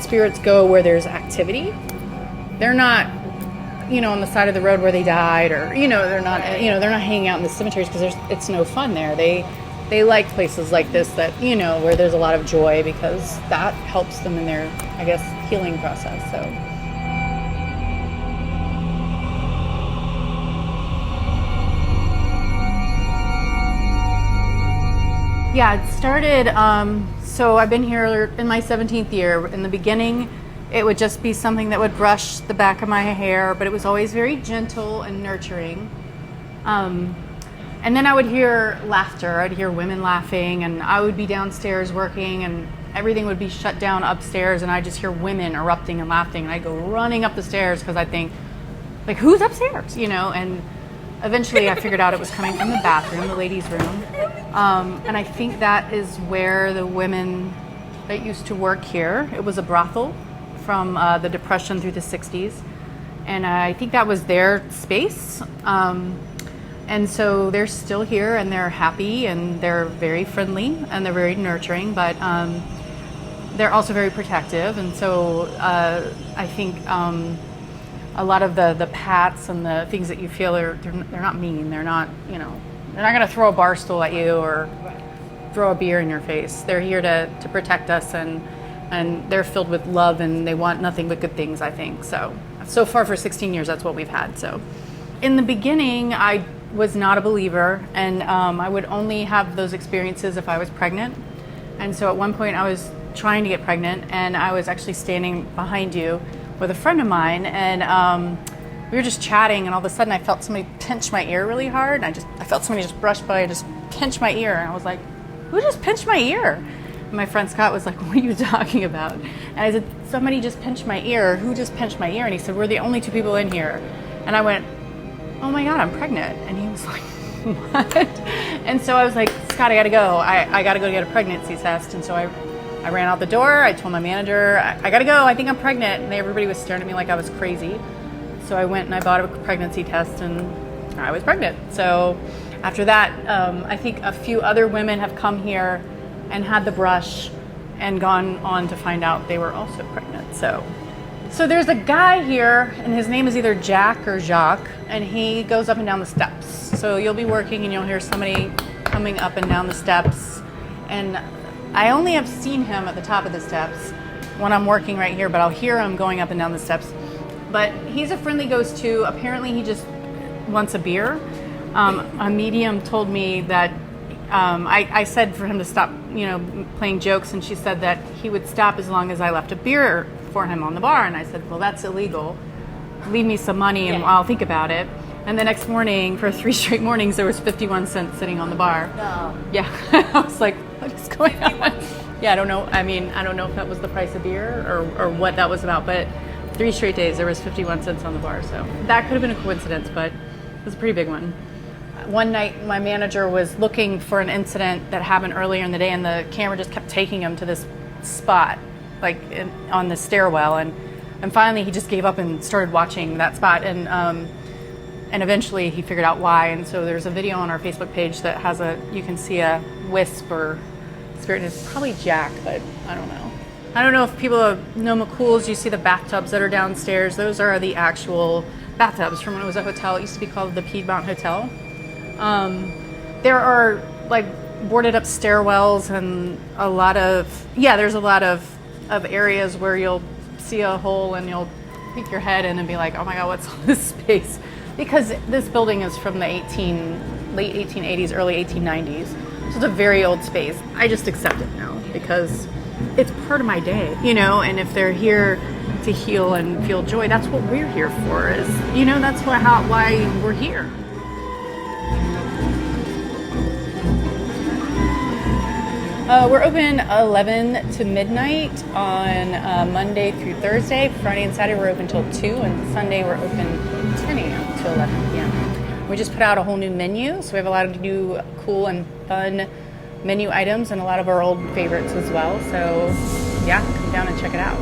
spirits go where there's activity. They're not, on the side of the road where they died, or they're not, they're not hanging out in the cemeteries because it's no fun there. They like places like this that where there's a lot of joy, because that helps them in their, I guess, healing process. So. Yeah, it started, so I've been here in my 17th year. In the beginning, it would just be something that would brush the back of my hair, but it was always very gentle and nurturing. And then I would hear laughter. I'd hear women laughing, and I would be downstairs working, and everything would be shut down upstairs, and I'd just hear women erupting and laughing, and I'd go running up the stairs because I think, like, who's upstairs, and eventually I figured out it was coming from the bathroom, the ladies' room. And I think that is where the women that used to work here, it was a brothel from the Depression through the 60s. And I think that was their space. And so they're still here, and they're happy, and they're very friendly, and they're very nurturing, but they're also very protective. And so I think a lot of the pats and the things that you feel, they're not mean. They're not, they're not going to throw a bar stool at you or throw a beer in your face. They're here to protect us, and they're filled with love, and they want nothing but good things, I think. So far for 16 years, that's what we've had. So in the beginning, I was not a believer, and I would only have those experiences if I was pregnant. And so at one point I was trying to get pregnant, and I was actually standing behind you with a friend of mine, and we were just chatting, and all of a sudden I felt somebody pinch my ear really hard, and I felt somebody just brush by and just pinch my ear, and I was like, who just pinched my ear? And my friend Scott was like, what are you talking about? And I said, somebody just pinched my ear. Who just pinched my ear? And he said, we're the only two people in here. And I went, oh my God, I'm pregnant. And he was like, what? And so I was like, Scott, I gotta go. I gotta go get a pregnancy test. And so I ran out the door. I told my manager, I gotta go. I think I'm pregnant. And everybody was staring at me like I was crazy. So I went and I bought a pregnancy test, and I was pregnant. So after that, I think a few other women have come here and had the brush and gone on to find out they were also pregnant. So there's a guy here, and his name is either Jack or Jacques, and he goes up and down the steps. So you'll be working and you'll hear somebody coming up and down the steps. And I only have seen him at the top of the steps when I'm working right here, but I'll hear him going up and down the steps. But he's a friendly ghost too. Apparently he just wants a beer. A medium told me that I said for him to stop, playing jokes, and she said that he would stop as long as I left a beer for him on the bar. And I said, well, that's illegal. Leave me some money and I'll think about it. And the next morning, for 3 straight mornings, there was 51 cents sitting on the bar. No. Yeah. I was like, what is going on? Yeah, I don't know. I mean, I don't know if that was the price of beer or what that was about, but 3 straight days, there was 51 cents on the bar. So that could have been a coincidence, but it was a pretty big one. One night, my manager was looking for an incident that happened earlier in the day, and the camera just kept taking him to this spot, like on the stairwell, and finally he just gave up and started watching that spot, and eventually he figured out why. And so there's a video on our Facebook page that has you can see a wisp or spirit, and it's probably Jack, but I don't know. I don't know if people know McCool's. You see the bathtubs that are downstairs. Those are the actual bathtubs from when it was a hotel. It used to be called the Piedmont Hotel. There are like boarded up stairwells, and there's a lot of areas where you'll see a hole and you'll peek your head in and be like, oh my God, what's all this space? Because this building is from the late 1880s, early 1890s. So it's a very old space. I just accept it now because it's part of my day, and if they're here to heal and feel joy, that's what we're here for, that's why we're here. We're open 11 to midnight on Monday through Thursday. Friday and Saturday we're open till 2, and Sunday we're open 10 a.m. to 11 p.m. We just put out a whole new menu, so we have a lot of new cool and fun menu items and a lot of our old favorites as well. So yeah, come down and check it out.